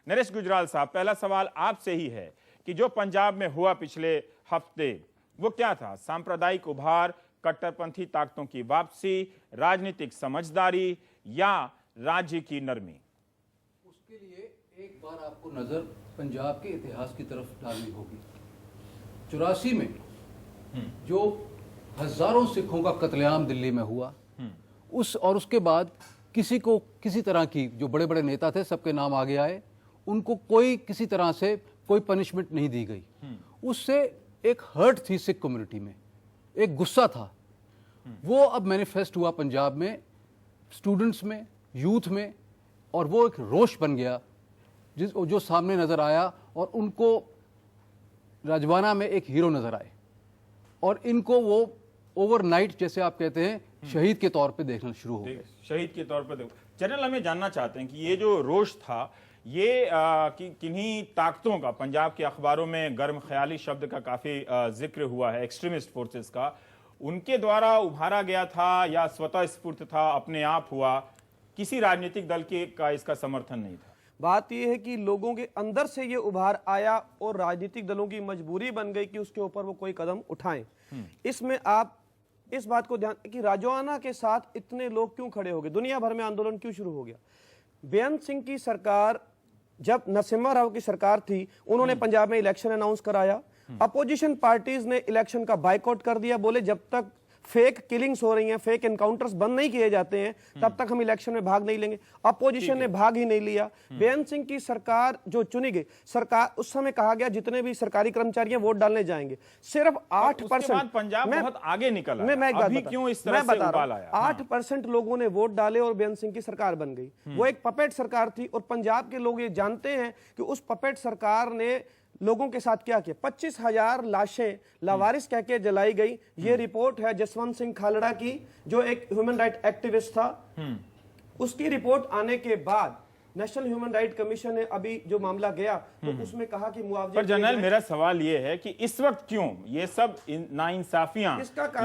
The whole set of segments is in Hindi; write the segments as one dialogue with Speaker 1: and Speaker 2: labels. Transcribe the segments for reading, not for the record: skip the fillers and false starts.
Speaker 1: नरेश गुजराल साहब, पहला सवाल आपसे ही है कि जो पंजाब में हुआ पिछले हफ्ते वो क्या था? सांप्रदायिक उभार, कट्टरपंथी ताकतों की वापसी, राजनीतिक समझदारी या राज्य की नरमी?
Speaker 2: उसके लिए एक बार आपको नजर पंजाब के इतिहास की तरफ डालनी होगी। 84 में जो हजारों सिखों का कत्लेआम दिल्ली में हुआ, उसके बाद किसी को किसी तरह की, जो बड़े बड़े नेता थे सबके नाम आगे आए, उनको कोई किसी तरह से कोई पनिशमेंट नहीं दी गई। उससे एक हर्ट थी सिख कम्युनिटी में, एक गुस्सा था, वो अब मैनिफेस्ट हुआ पंजाब में, स्टूडेंट्स में, यूथ में, और वो एक रोष बन गया जो सामने नजर आया, और उनको राजवाना में एक हीरो नजर आए, और इनको वो ओवरनाइट, जैसे आप कहते हैं, शहीद के तौर पे देखना शुरू हो गए।
Speaker 1: शहीद के तौर पर देखो। जनरल, हमें जानना चाहते हैं कि ये जो रोष था, ये किन्हीं ताकतों का, पंजाब के अखबारों में गर्म ख्याली शब्द का काफी जिक्र हुआ है, एक्सट्रीमिस्ट फोर्सेस का, उनके द्वारा उभारा गया था या स्वतः स्फूर्त था, अपने आप हुआ? किसी राजनीतिक दल का इसका समर्थन नहीं था।
Speaker 3: बात यह है कि लोगों के अंदर से ये उभार आया और राजनीतिक दलों की मजबूरी बन गई कि उसके ऊपर वो कोई कदम उठाएं। इसमें आप इस बात को ध्यान कि राजवाना के साथ इतने लोग क्यों खड़े हो गए, दुनिया भर में आंदोलन क्यों शुरू हो गया? बेअंत सिंह की सरकार, जब नरसिम्हा राव की सरकार थी, उन्होंने पंजाब में इलेक्शन अनाउंस कराया, अपोजिशन पार्टीज ने इलेक्शन का बायकॉट कर दिया, बोले जब तक फेक किलिंग्स हो रही हैं, फेक एनकाउंटर्स बंद नहीं किए जाते हैं, तब तक हम इलेक्शन में भाग नहीं लेंगे। अपोजिशन ने भाग ही नहीं लिया। बेअंत सिंह की सरकार जो चुनी गई, सरकार उस समय कहा गया जितने भी सरकारी कर्मचारी हैं वोट डालने जाएंगे, सिर्फ 8%।
Speaker 1: पंजाब बहुत आगे निकला।
Speaker 3: मैं एक बात
Speaker 1: अभी क्यों इस तरह से उबाल आया?
Speaker 3: 8% लोगों ने वोट डाले और बेअंत सिंह की सरकार बन गई। वो एक पपेट सरकार थी, और पंजाब के लोग ये जानते हैं कि उस पपेट सरकार ने लोगों के साथ क्या किया। 25,000 लाशें लावारिस कह के जलाई गई। ये रिपोर्ट है जसवंत सिंह खालड़ा की, जो एक ह्यूमन राइट एक्टिविस्ट था। उसकी रिपोर्ट आने के बाद नेशनल ह्यूमन राइट कमीशन ने अभी जो मामला गया तो उसमें कहा कि मुआवजे।
Speaker 1: पर जनरल, मेरा सवाल ये है कि इस वक्त क्यों ये सब नाइंसाफियां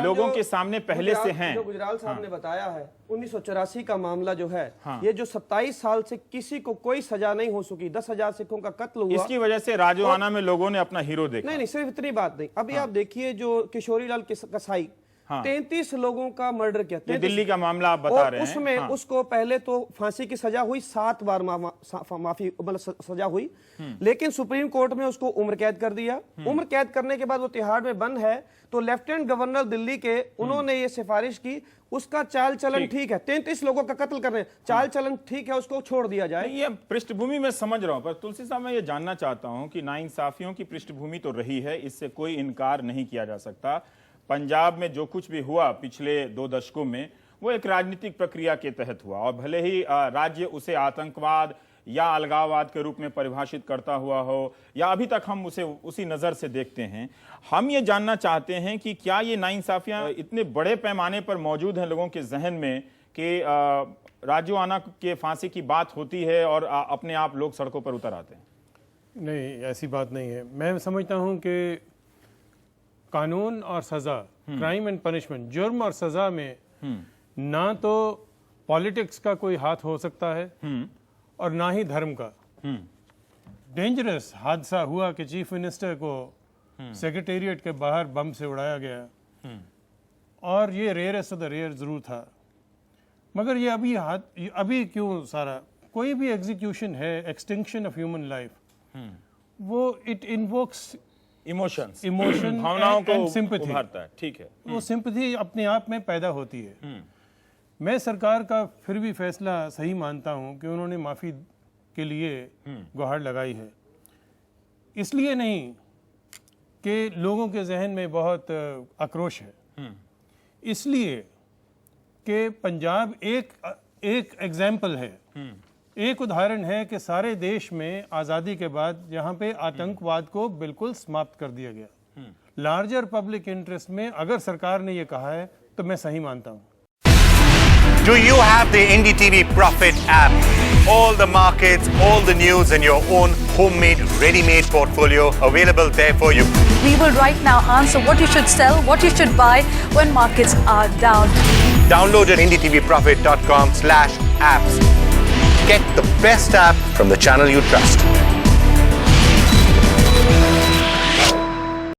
Speaker 1: लोगों के सामने पहले से हैं?
Speaker 3: जो गुजराल साहब ने बताया है, 1984 का मामला जो है, ये जो 27 साल से किसी को कोई सजा नहीं हो सकी, 10,000 सिखों का कत्ल हुआ,
Speaker 1: इसकी वजह से राजवाना में लोगों ने अपना हीरो देखा।
Speaker 3: नहीं, सिर्फ इतनी बात नहीं। अभी आप देखिए जो किशोरीलाल कसाई, 33 लोगों का मर्डर किया,
Speaker 1: दिल्ली का मामला आप बता रहे हैं।
Speaker 3: उसमें उसको पहले तो फांसी की सजा हुई, 7 बार माफी सजा हुई, लेकिन सुप्रीम कोर्ट में उसको उम्र कैद कर दिया। उम्र कैद करने के बाद वो तिहाड़ में बंद है, तो लेफ्टिनेंट गवर्नर दिल्ली के, उन्होंने ये सिफारिश की, उसका चाल चलन ठीक है, 33 लोगों का कत्ल कर रहे हैं, चाल चलन ठीक है, उसको छोड़ दिया जाए।
Speaker 1: ये पृष्ठभूमि में समझ रहा हूं, पर तुलसी साहब, मैं ये जानना चाहता हूं कि नाइंसाफियों की पृष्ठभूमि तो रही है, इससे कोई इनकार नहीं किया जा सकता। पंजाब में जो कुछ भी हुआ पिछले 2 दशकों में, वो एक राजनीतिक प्रक्रिया के तहत हुआ, और भले ही राज्य उसे आतंकवाद या अलगाववाद के रूप में परिभाषित करता हुआ हो, या अभी तक हम उसे उसी नजर से देखते हैं। हम ये जानना चाहते हैं कि क्या ये नाइंसाफियां इतने बड़े पैमाने पर मौजूद हैं लोगों के जहन में कि राजवाना के फांसी की बात होती है और अपने आप लोग सड़कों पर उतर आते हैं?
Speaker 4: नहीं, ऐसी बात नहीं है। मैं समझता हूं कि कानून और सजा, क्राइम एंड पनिशमेंट, जुर्म और सजा में ना तो पॉलिटिक्स का कोई हाथ हो सकता है और ना ही धर्म का। डेंजरस हादसा हुआ कि चीफ मिनिस्टर को सेक्रेटेरिएट के बाहर बम से उड़ाया गया, और ये रेयरेस्ट ऑफ द रेयर जरूर था, मगर ये अभी क्यों सारा कोई भी एग्जीक्यूशन है, एक्सटिंक्शन ऑफ ह्यूमन लाइफ, वो इट इन्वोक्स इमोशन,
Speaker 1: भावनाओं को
Speaker 4: सिंपैथी
Speaker 1: उभारता है। ठीक है,
Speaker 4: वो सिंपैथी अपने आप में पैदा होती है। मैं सरकार का फिर भी फैसला सही मानता हूं कि उन्होंने माफी के लिए गुहार लगाई है, इसलिए नहीं कि लोगों के जहन में बहुत आक्रोश है, इसलिए कि पंजाब एक एग्जाम्पल है, एक उदाहरण है कि सारे देश में आज़ादी के बाद यहाँ पे आतंकवाद को बिल्कुल समाप्त कर दिया गया। लार्जर पब्लिक इंटरेस्ट में अगर सरकार ने ये कहा है तो मैं सही मानता हूँ।
Speaker 5: Do you have the NDTV Profit app? All the markets, all the news and your own homemade, ready-made portfolio available there for you.
Speaker 6: We will right now answer what you should sell, what you should buy when markets are down.
Speaker 5: Download at ndtvprofit.com/apps. get the best app from the channel you trust.